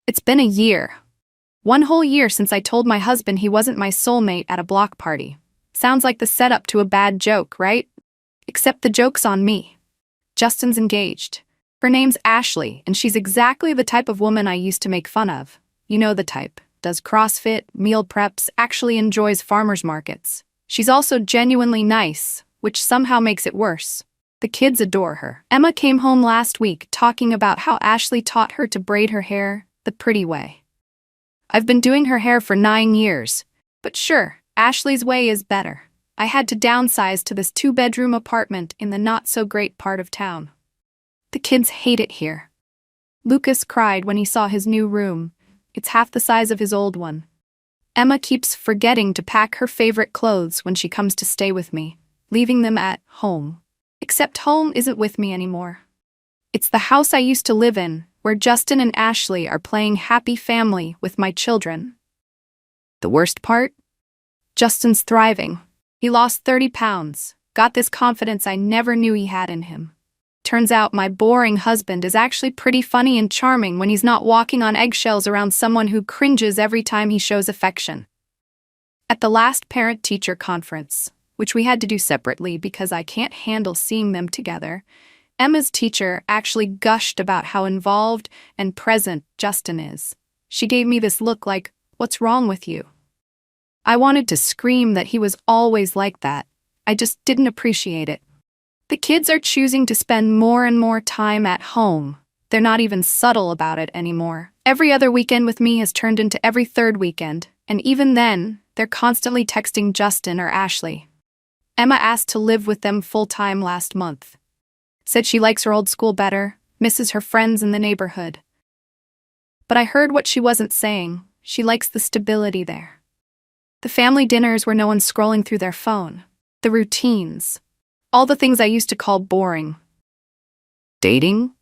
It's been a year. One whole year since I told my husband he wasn't my soulmate at a block party. Sounds like the setup to a bad joke, right? Except the joke's on me. Justin's engaged. Her name's Ashley, and she's exactly the type of woman I used to make fun of. You know the type. Does CrossFit, meal preps, actually enjoys farmers markets. She's also genuinely nice, which somehow makes it worse. The kids adore her. Emma came home last week talking about how Ashley taught her to braid her hair the pretty way. I've been doing her hair for 9 years, but sure, Ashley's way is better. I had to downsize to this 2-bedroom apartment in the not-so-great part of town. The kids hate it here. Lucas cried when he saw his new room. It's half the size of his old one. Emma keeps forgetting to pack her favorite clothes when she comes to stay with me, leaving them at home. Except home isn't with me anymore. It's the house I used to live in, where Justin and Ashley are playing happy family with my children. The worst part? Justin's thriving. He lost 30 pounds, got this confidence I never knew he had in him. Turns out my boring husband is actually pretty funny and charming when he's not walking on eggshells around someone who cringes every time he shows affection. At the last parent-teacher conference, which we had to do separately because I can't handle seeing them together, Emma's teacher actually gushed about how involved and present Justin is. She gave me this look like, "What's wrong with you?" I wanted to scream that he was always like that. I just didn't appreciate it. The kids are choosing to spend more and more time at home. They're not even subtle about it anymore. Every other weekend with me has turned into every third weekend, and even then, they're constantly texting Justin or Ashley. Emma asked to live with them full-time last month. Said she likes her old school better, misses her friends in the neighborhood. But I heard what she wasn't saying. She likes the stability there. The family dinners where no one's scrolling through their phone. The routines. All the things I used to call boring. Dating?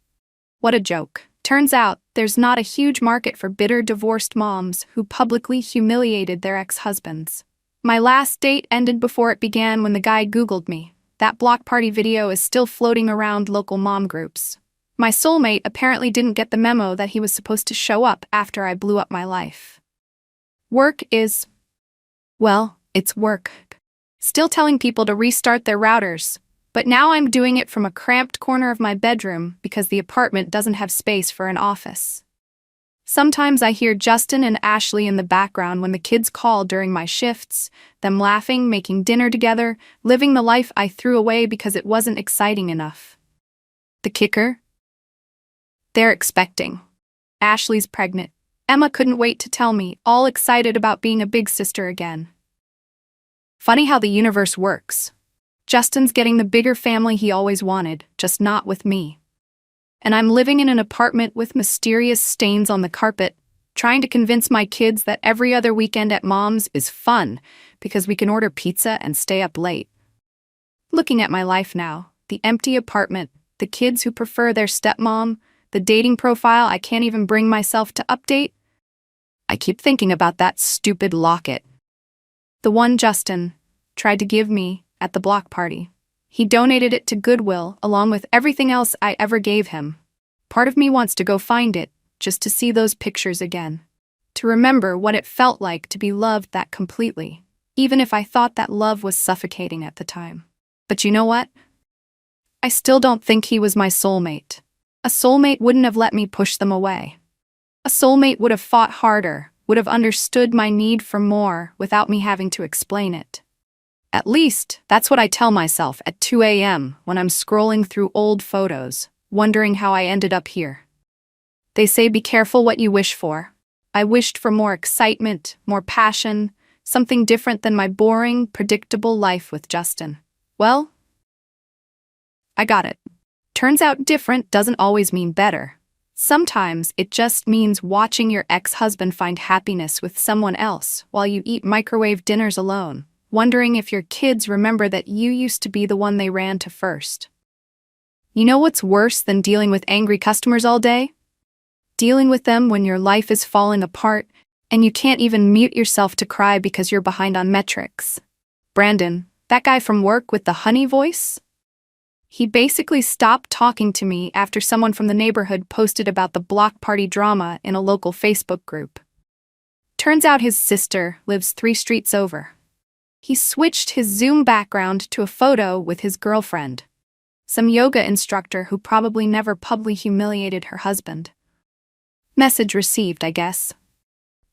What a joke. Turns out, there's not a huge market for bitter divorced moms who publicly humiliated their ex-husbands. My last date ended before it began when the guy Googled me. That block party video is still floating around local mom groups. My soulmate apparently didn't get the memo that he was supposed to show up after I blew up my life. Work is, well, it's work. Still telling people to restart their routers, but now I'm doing it from a cramped corner of my bedroom because the apartment doesn't have space for an office. Sometimes I hear Justin and Ashley in the background when the kids call during my shifts, them laughing, making dinner together, living the life I threw away because it wasn't exciting enough. The kicker? They're expecting. Ashley's pregnant. Emma couldn't wait to tell me, all excited about being a big sister again. Funny how the universe works. Justin's getting the bigger family he always wanted, just not with me. And I'm living in an apartment with mysterious stains on the carpet, trying to convince my kids that every other weekend at Mom's is fun because we can order pizza and stay up late. Looking at my life now, the empty apartment, the kids who prefer their stepmom, the dating profile I can't even bring myself to update, I keep thinking about that stupid locket. The one Justin tried to give me at the block party. He donated it to Goodwill along with everything else I ever gave him. Part of me wants to go find it, just to see those pictures again. To remember what it felt like to be loved that completely, even if I thought that love was suffocating at the time. But you know what? I still don't think he was my soulmate. A soulmate wouldn't have let me push them away. A soulmate would have fought harder, would have understood my need for more without me having to explain it. At least, that's what I tell myself at 2 a.m. when I'm scrolling through old photos, wondering how I ended up here. They say be careful what you wish for. I wished for more excitement, more passion, something different than my boring, predictable life with Justin. Well, I got it. Turns out different doesn't always mean better. Sometimes it just means watching your ex-husband find happiness with someone else while you eat microwave dinners alone, wondering if your kids remember that you used to be the one they ran to first. You know what's worse than dealing with angry customers all day? Dealing with them when your life is falling apart and you can't even mute yourself to cry because you're behind on metrics. Brandon, that guy from work with the honey voice? He basically stopped talking to me after someone from the neighborhood posted about the block party drama in a local Facebook group. Turns out his sister lives 3 streets over. He switched his Zoom background to a photo with his girlfriend, some yoga instructor who probably never publicly humiliated her husband. Message received, I guess.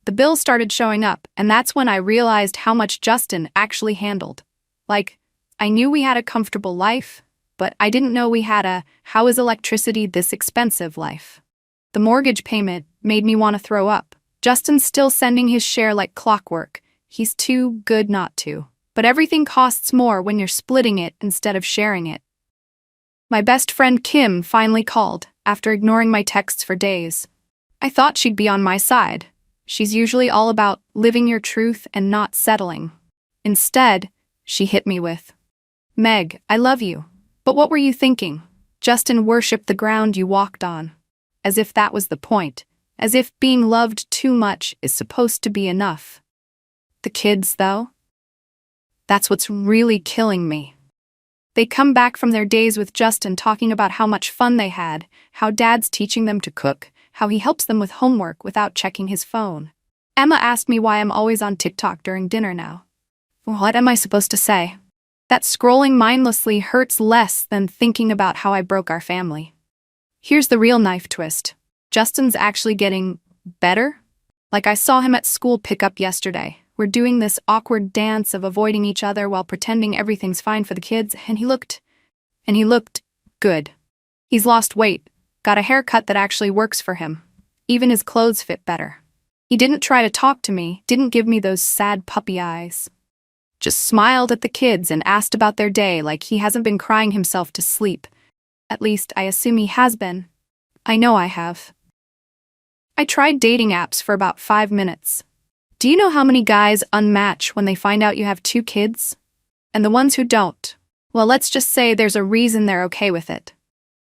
The bill started showing up, and that's when I realized how much Justin actually handled. Like, I knew we had a comfortable life, but I didn't know we had a "how is electricity this expensive" life. The mortgage payment made me want to throw up. Justin's still sending his share like clockwork. He's too good not to. But everything costs more when you're splitting it instead of sharing it. My best friend Kim finally called, after ignoring my texts for days. I thought she'd be on my side. She's usually all about living your truth and not settling. Instead, she hit me with, "Meg, I love you. But what were you thinking? Justin worshipped the ground you walked on." As if that was the point. As if being loved too much is supposed to be enough. The kids, though? That's what's really killing me. They come back from their days with Justin talking about how much fun they had, how Dad's teaching them to cook, how he helps them with homework without checking his phone. Emma asked me why I'm always on TikTok during dinner now. What am I supposed to say? That scrolling mindlessly hurts less than thinking about how I broke our family. Here's the real knife twist. Justin's actually getting better. Like, I saw him at school pickup yesterday. We're doing this awkward dance of avoiding each other while pretending everything's fine for the kids, and he looked good. He's lost weight, got a haircut that actually works for him. Even his clothes fit better. He didn't try to talk to me, didn't give me those sad puppy eyes. Just smiled at the kids and asked about their day like he hasn't been crying himself to sleep. At least, I assume he has been. I know I have. I tried dating apps for about 5 minutes. Do you know how many guys unmatch when they find out you have 2 kids? And the ones who don't, well, let's just say there's a reason they're okay with it.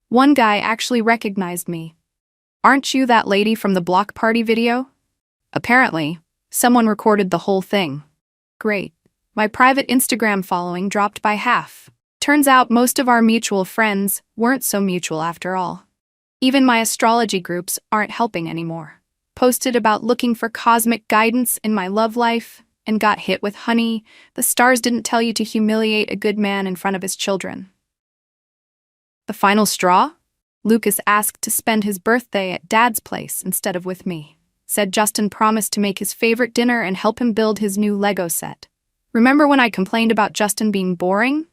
One guy actually recognized me. "Aren't you that lady from the block party video?" Apparently, someone recorded the whole thing. Great. My private Instagram following dropped by half. Turns out most of our mutual friends weren't so mutual after all. Even my astrology groups aren't helping anymore. Posted about looking for cosmic guidance in my love life and got hit with, "Honey, the stars didn't tell you to humiliate a good man in front of his children." The final straw? Lucas asked to spend his birthday at Dad's place instead of with me. Said Justin promised to make his favorite dinner and help him build his new Lego set. Remember when I complained about Justin being boring?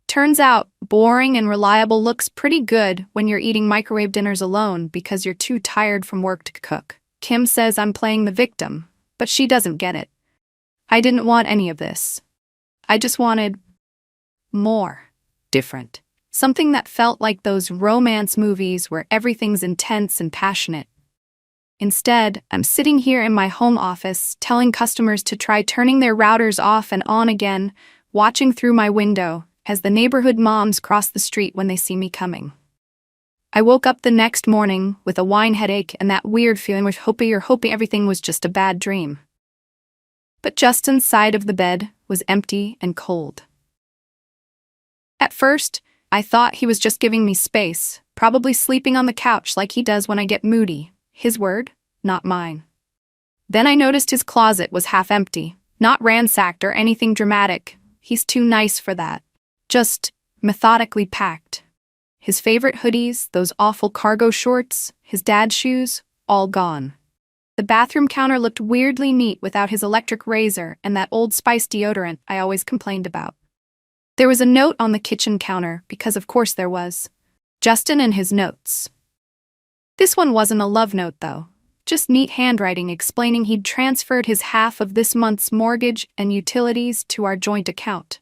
Turns out, boring and reliable looks pretty good when you're eating microwave dinners alone because you're too tired from work to cook. Kim says I'm playing the victim, but she doesn't get it. I didn't want any of this. I just wanted more. Different. Something that felt like those romance movies where everything's intense and passionate. Instead, I'm sitting here in my home office telling customers to try turning their routers off and on again, watching through my window as the neighborhood moms cross the street when they see me coming. I woke up the next morning with a wine headache and that weird feeling of hoping everything was just a bad dream. But Justin's side of the bed was empty and cold. At first, I thought he was just giving me space, probably sleeping on the couch like he does when I get moody. His word, not mine. Then I noticed his closet was half empty, not ransacked or anything dramatic. He's too nice for that. Just methodically packed. His favorite hoodies, those awful cargo shorts, his dad's shoes, all gone. The bathroom counter looked weirdly neat without his electric razor and that Old Spice deodorant I always complained about. There was a note on the kitchen counter, because of course there was. Justin and his notes. This one wasn't a love note, though. Just neat handwriting explaining he'd transferred his half of this month's mortgage and utilities to our joint account.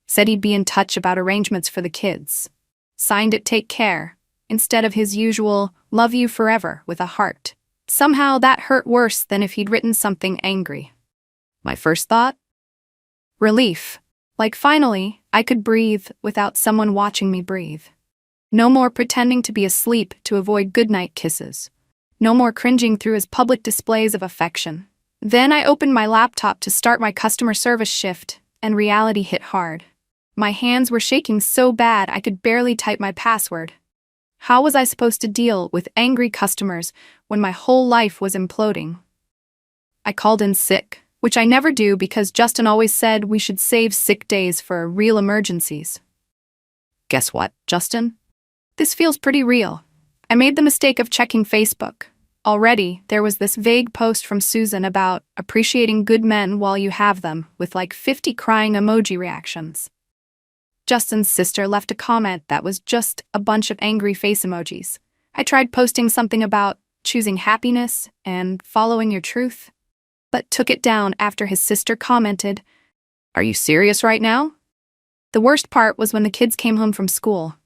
Said he'd be in touch about arrangements for the kids. Signed it "Take care," instead of his usual "Love you forever" with a heart. Somehow that hurt worse than if he'd written something angry. My first thought? Relief. Like finally, I could breathe without someone watching me breathe. No more pretending to be asleep to avoid goodnight kisses. No more cringing through his public displays of affection. Then I opened my laptop to start my customer service shift, and reality hit hard. My hands were shaking so bad I could barely type my password. How was I supposed to deal with angry customers when my whole life was imploding? I called in sick, which I never do because Justin always said we should save sick days for real emergencies. Guess what, Justin? This feels pretty real. I made the mistake of checking Facebook. Already, there was this vague post from Susan about appreciating good men while you have them, with like 50 crying emoji reactions. Justin's sister left a comment that was just a bunch of angry face emojis. I tried posting something about choosing happiness and following your truth, but took it down after his sister commented, "Are you serious right now?" The worst part was when the kids came home from school.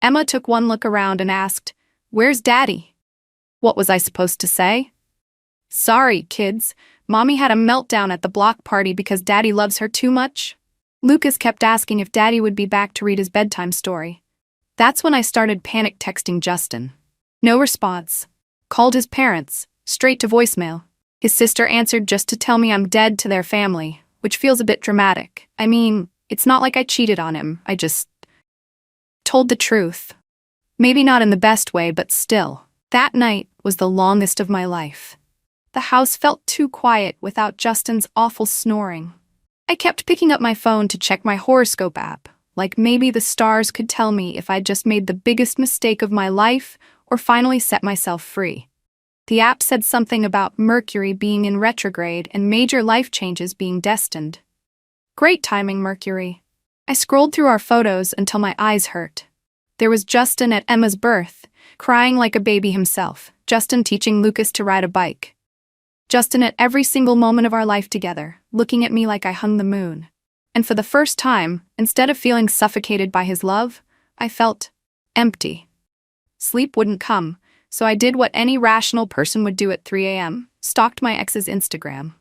Emma took one look around and asked, "Where's Daddy?" What was I supposed to say? "Sorry, kids. Mommy had a meltdown at the block party because Daddy loves her too much." Lucas kept asking if Daddy would be back to read his bedtime story. That's when I started panic texting Justin. No response. Called his parents, straight to voicemail. His sister answered just to tell me I'm dead to their family, which feels a bit dramatic. I mean, it's not like I cheated on him, I just told the truth. Maybe not in the best way, but still. That night was the longest of my life. The house felt too quiet without Justin's awful snoring. I kept picking up my phone to check my horoscope app, like maybe the stars could tell me if I'd just made the biggest mistake of my life or finally set myself free. The app said something about Mercury being in retrograde and major life changes being destined. Great timing, Mercury. I scrolled through our photos until my eyes hurt. There was Justin at Emma's birth, crying like a baby himself. Justin teaching Lucas to ride a bike. Justin at every single moment of our life together, looking at me like I hung the moon. And for the first time, instead of feeling suffocated by his love, I felt empty. Sleep wouldn't come, so I did what any rational person would do at 3 a.m., stalked my ex's Instagram.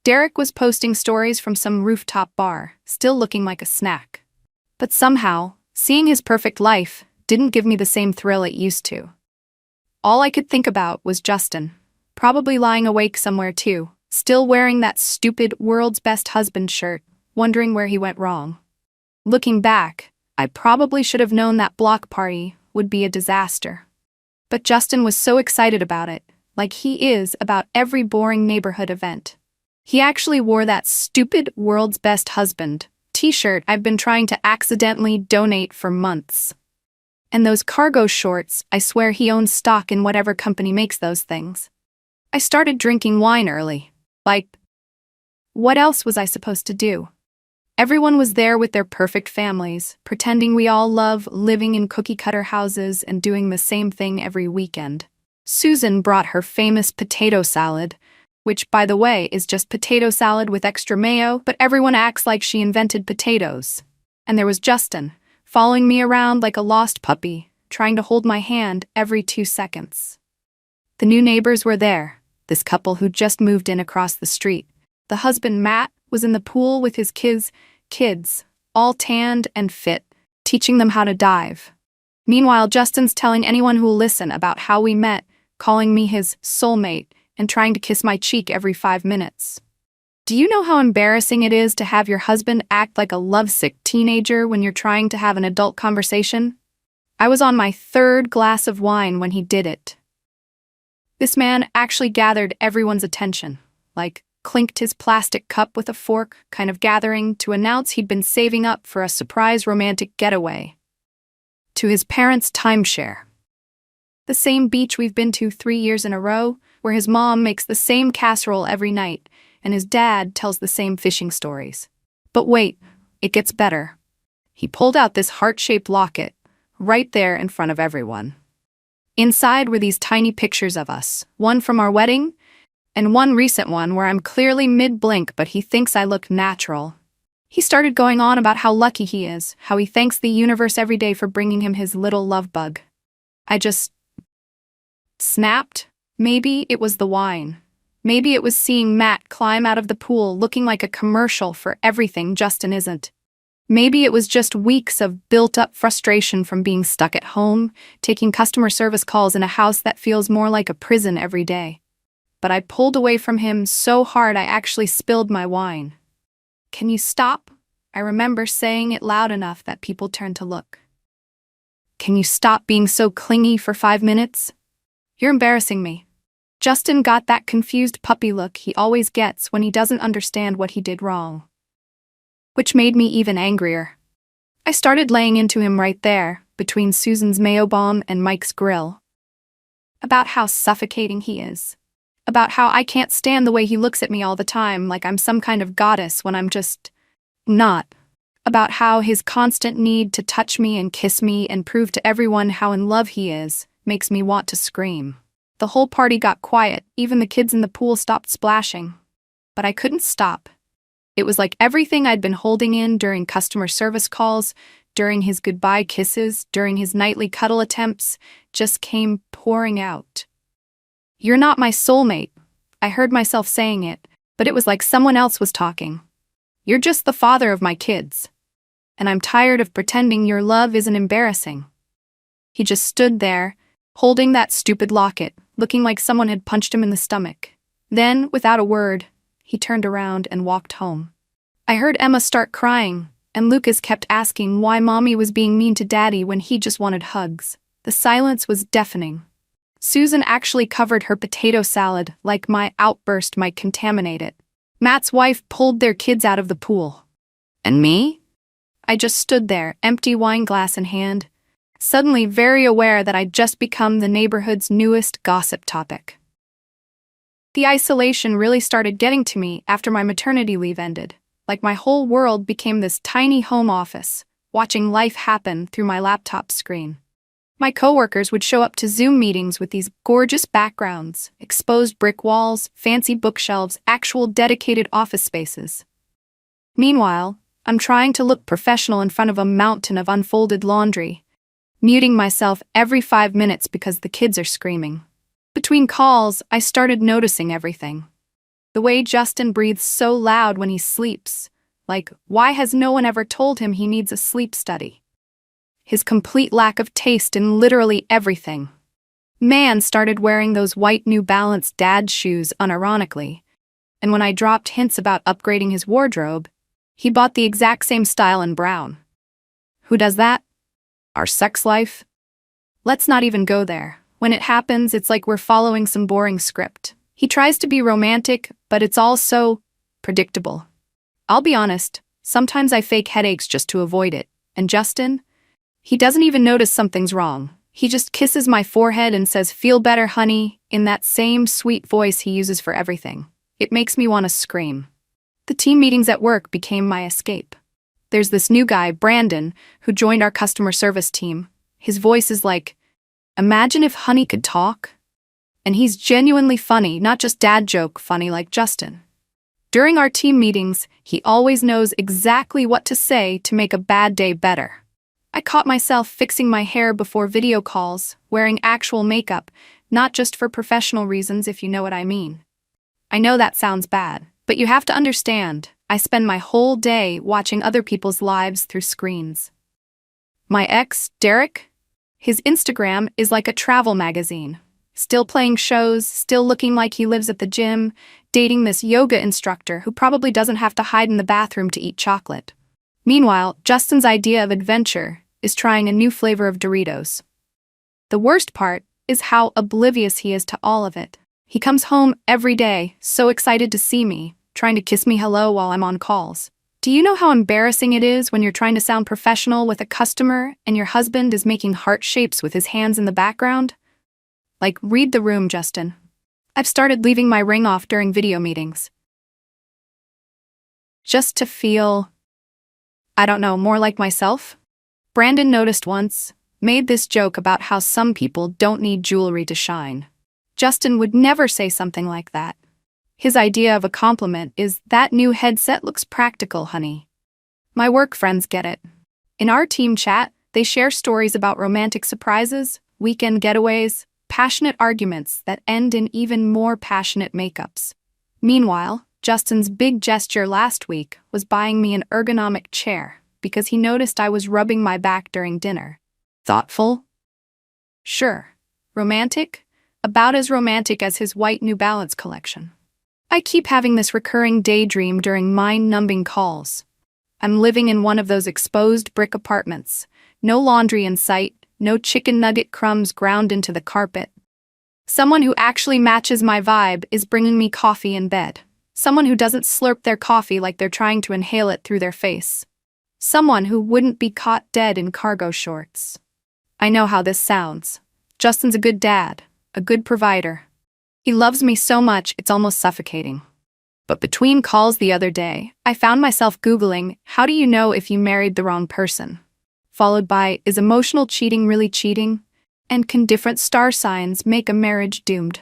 Derek was posting stories from some rooftop bar, still looking like a snack. But somehow, seeing his perfect life didn't give me the same thrill it used to. All I could think about was Justin, probably lying awake somewhere too, still wearing that stupid world's best husband shirt, wondering where he went wrong. Looking back, I probably should have known that block party would be a disaster. But Justin was so excited about it, like he is about every boring neighborhood event. He actually wore that stupid world's best husband t-shirt I've been trying to accidentally donate for months. And those cargo shorts, I swear he owns stock in whatever company makes those things. I started drinking wine early. Like, what else was I supposed to do? Everyone was there with their perfect families, pretending we all love living in cookie-cutter houses and doing the same thing every weekend. Susan brought her famous potato salad, which, by the way, is just potato salad with extra mayo, but everyone acts like she invented potatoes. And there was Justin, following me around like a lost puppy, trying to hold my hand every 2 seconds. The new neighbors were there, this couple who just moved in across the street. The husband, Matt, was in the pool with his kids, all tanned and fit, teaching them how to dive. Meanwhile, Justin's telling anyone who'll listen about how we met, calling me his soulmate, and trying to kiss my cheek every 5 minutes. Do you know how embarrassing it is to have your husband act like a lovesick teenager when you're trying to have an adult conversation? I was on my 3rd glass of wine when he did it. This man actually gathered everyone's attention, like clinked his plastic cup with a fork, kind of gathering to announce he'd been saving up for a surprise romantic getaway to his parents' timeshare. The same beach we've been to 3 years in a row, where his mom makes the same casserole every night, and his dad tells the same fishing stories. But wait, it gets better. He pulled out this heart-shaped locket, right there in front of everyone. Inside were these tiny pictures of us, one from our wedding, and one recent one where I'm clearly mid-blink but he thinks I look natural. He started going on about how lucky he is, how he thanks the universe every day for bringing him his little love bug. I just snapped. Maybe it was the wine. Maybe it was seeing Matt climb out of the pool looking like a commercial for everything Justin isn't. Maybe it was just weeks of built-up frustration from being stuck at home, taking customer service calls in a house that feels more like a prison every day. But I pulled away from him so hard I actually spilled my wine. Can you stop? I remember saying it loud enough that people turned to look. Can you stop being so clingy for 5 minutes? You're embarrassing me. Justin got that confused puppy look he always gets when he doesn't understand what he did wrong. Which made me even angrier. I started laying into him right there, between Susan's mayo bomb and Mike's grill. About how suffocating he is. About how I can't stand the way he looks at me all the time like I'm some kind of goddess when I'm just not. About how his constant need to touch me and kiss me and prove to everyone how in love he is makes me want to scream. The whole party got quiet, even the kids in the pool stopped splashing. But I couldn't stop. It was like everything I'd been holding in during customer service calls, during his goodbye kisses, during his nightly cuddle attempts, just came pouring out. You're not my soulmate. I heard myself saying it, but it was like someone else was talking. You're just the father of my kids. And I'm tired of pretending your love isn't embarrassing. He just stood there, holding that stupid locket, looking like someone had punched him in the stomach. Then, without a word, he turned around and walked home. I heard Emma start crying, and Lucas kept asking why Mommy was being mean to Daddy when he just wanted hugs. The silence was deafening. Susan actually covered her potato salad like my outburst might contaminate it. Matt's wife pulled their kids out of the pool. And me? I just stood there, empty wine glass in hand, suddenly very aware that I'd just become the neighborhood's newest gossip topic. The isolation really started getting to me after my maternity leave ended, like my whole world became this tiny home office, watching life happen through my laptop screen. My coworkers would show up to Zoom meetings with these gorgeous backgrounds, exposed brick walls, fancy bookshelves, actual dedicated office spaces. Meanwhile, I'm trying to look professional in front of a mountain of unfolded laundry, muting myself every 5 minutes because the kids are screaming. Between calls, I started noticing everything. The way Justin breathes so loud when he sleeps, like, why has no one ever told him he needs a sleep study? His complete lack of taste in literally everything. Man started wearing those white New Balance dad shoes unironically, and when I dropped hints about upgrading his wardrobe, he bought the exact same style in brown. Who does that? Our sex life? Let's not even go there. When it happens, it's like we're following some boring script. He tries to be romantic, but it's all so predictable. I'll be honest, sometimes I fake headaches just to avoid it. And Justin? He doesn't even notice something's wrong. He just kisses my forehead and says, "Feel better, honey," in that same sweet voice he uses for everything. It makes me want to scream. The team meetings at work became my escape. There's this new guy, Brandon, who joined our customer service team. His voice is like, imagine if honey could talk. And he's genuinely funny, not just dad joke funny like Justin. During our team meetings, he always knows exactly what to say to make a bad day better. I caught myself fixing my hair before video calls, wearing actual makeup, not just for professional reasons if you know what I mean. I know that sounds bad, but you have to understand, I spend my whole day watching other people's lives through screens. My ex, Derek? His Instagram is like a travel magazine. Still playing shows, still looking like he lives at the gym, dating this yoga instructor who probably doesn't have to hide in the bathroom to eat chocolate. Meanwhile, Justin's idea of adventure is trying a new flavor of Doritos. The worst part is how oblivious he is to all of it. He comes home every day, so excited to see me, trying to kiss me hello while I'm on calls. Do you know how embarrassing it is when you're trying to sound professional with a customer and your husband is making heart shapes with his hands in the background? Like, read the room, Justin. I've started leaving my ring off during video meetings. Just to feel, I don't know, more like myself? Brandon noticed once, made this joke about how some people don't need jewelry to shine. Justin would never say something like that. His idea of a compliment is, that new headset looks practical, honey. My work friends get it. In our team chat, they share stories about romantic surprises, weekend getaways, passionate arguments that end in even more passionate makeups. Meanwhile, Justin's big gesture last week was buying me an ergonomic chair because he noticed I was rubbing my back during dinner. Thoughtful? Sure. Romantic? About as romantic as his white New Balance collection. I keep having this recurring daydream during mind-numbing calls. I'm living in one of those exposed brick apartments. No laundry in sight, no chicken nugget crumbs ground into the carpet. Someone who actually matches my vibe is bringing me coffee in bed. Someone who doesn't slurp their coffee like they're trying to inhale it through their face. Someone who wouldn't be caught dead in cargo shorts. I know how this sounds. Justin's a good dad, a good provider. He loves me so much it's almost suffocating. But between calls the other day, I found myself Googling, how do you know if you married the wrong person? Followed by, is emotional cheating really cheating? And can different star signs make a marriage doomed?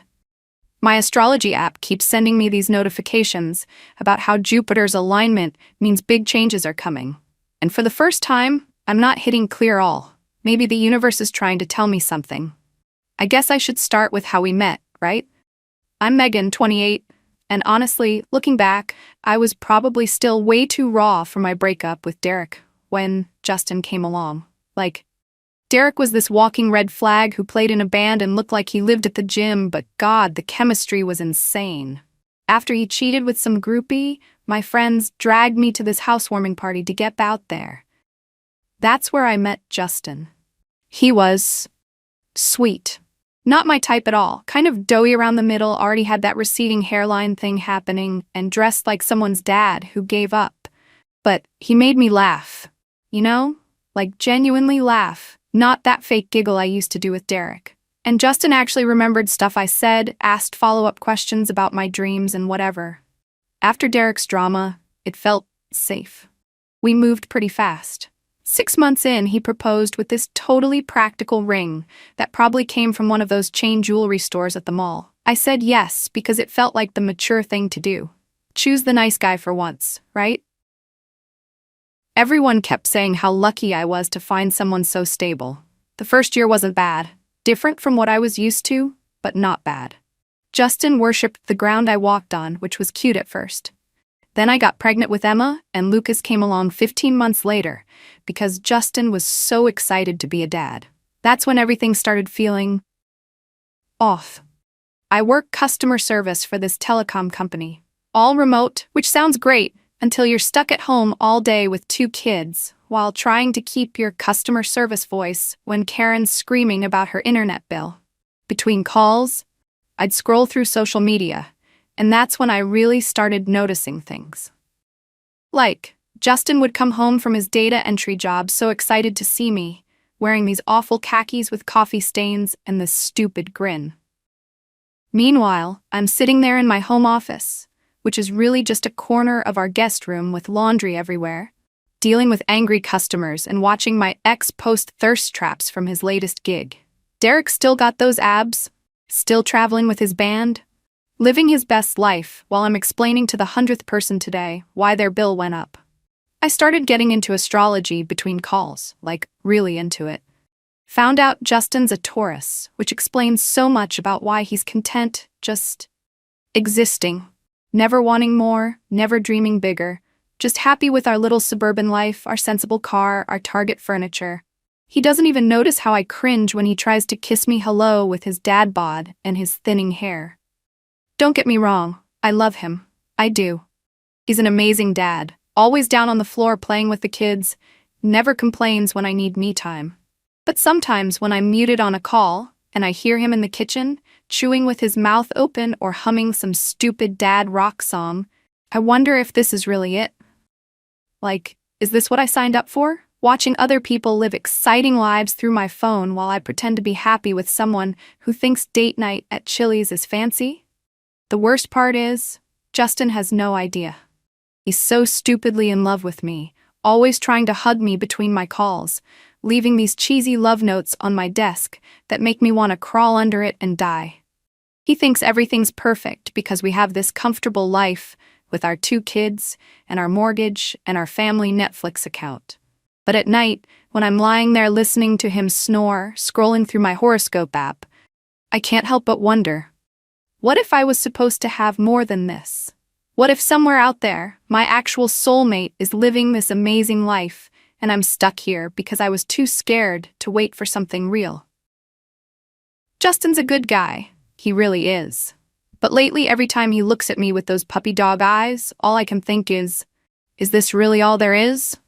My astrology app keeps sending me these notifications about how Jupiter's alignment means big changes are coming. And for the first time, I'm not hitting clear all. Maybe the universe is trying to tell me something. I guess I should start with how we met, right? I'm Megan, 28, and honestly, looking back, I was probably still way too raw for my breakup with Derek when Justin came along. Derek was this walking red flag who played in a band and looked like he lived at the gym, but God, the chemistry was insane. After he cheated with some groupie, my friends dragged me to this housewarming party to get out there. That's where I met Justin. He was sweet. Not my type at all, kind of doughy around the middle, already had that receding hairline thing happening, and dressed like someone's dad who gave up. But he made me laugh. You know? Genuinely laugh. Not that fake giggle I used to do with Derek. And Justin actually remembered stuff I said, asked follow-up questions about my dreams and whatever. After Derek's drama, it felt safe. We moved pretty fast. 6 months in, he proposed with this totally practical ring that probably came from one of those chain jewelry stores at the mall. I said yes because it felt like the mature thing to do. Choose the nice guy for once, right? Everyone kept saying how lucky I was to find someone so stable. The first year wasn't bad. Different from what I was used to, but not bad. Justin worshipped the ground I walked on, which was cute at first. Then I got pregnant with Emma, and Lucas came along 15 months later because Justin was so excited to be a dad. That's when everything started feeling off. I work customer service for this telecom company. All remote, which sounds great, until you're stuck at home all day with 2 kids while trying to keep your customer service voice when Karen's screaming about her internet bill. Between calls, I'd scroll through social media, and that's when I really started noticing things. Justin would come home from his data entry job so excited to see me, wearing these awful khakis with coffee stains and this stupid grin. Meanwhile, I'm sitting there in my home office, which is really just a corner of our guest room with laundry everywhere, dealing with angry customers and watching my ex post thirst traps from his latest gig. Derek still got those abs, still traveling with his band, living his best life while I'm explaining to the 100th person today why their bill went up. I started getting into astrology between calls, really into it. Found out Justin's a Taurus, which explains so much about why he's content just existing. Never wanting more, never dreaming bigger, just happy with our little suburban life, our sensible car, our Target furniture. He doesn't even notice how I cringe when he tries to kiss me hello with his dad bod and his thinning hair. Don't get me wrong, I love him. I do. He's an amazing dad, always down on the floor playing with the kids, never complains when I need me time. But sometimes when I'm muted on a call, and I hear him in the kitchen, chewing with his mouth open or humming some stupid dad rock song, I wonder if this is really it. Is this what I signed up for? Watching other people live exciting lives through my phone while I pretend to be happy with someone who thinks date night at Chili's is fancy? The worst part is, Justin has no idea. He's so stupidly in love with me, always trying to hug me between my calls, leaving these cheesy love notes on my desk that make me want to crawl under it and die. He thinks everything's perfect because we have this comfortable life with our 2 kids and our mortgage and our family Netflix account. But at night, when I'm lying there listening to him snore, scrolling through my horoscope app, I can't help but wonder, what if I was supposed to have more than this? What if somewhere out there, my actual soulmate is living this amazing life, and I'm stuck here because I was too scared to wait for something real? Justin's a good guy. He really is. But lately, every time he looks at me with those puppy dog eyes, all I can think is, Is this really all there is?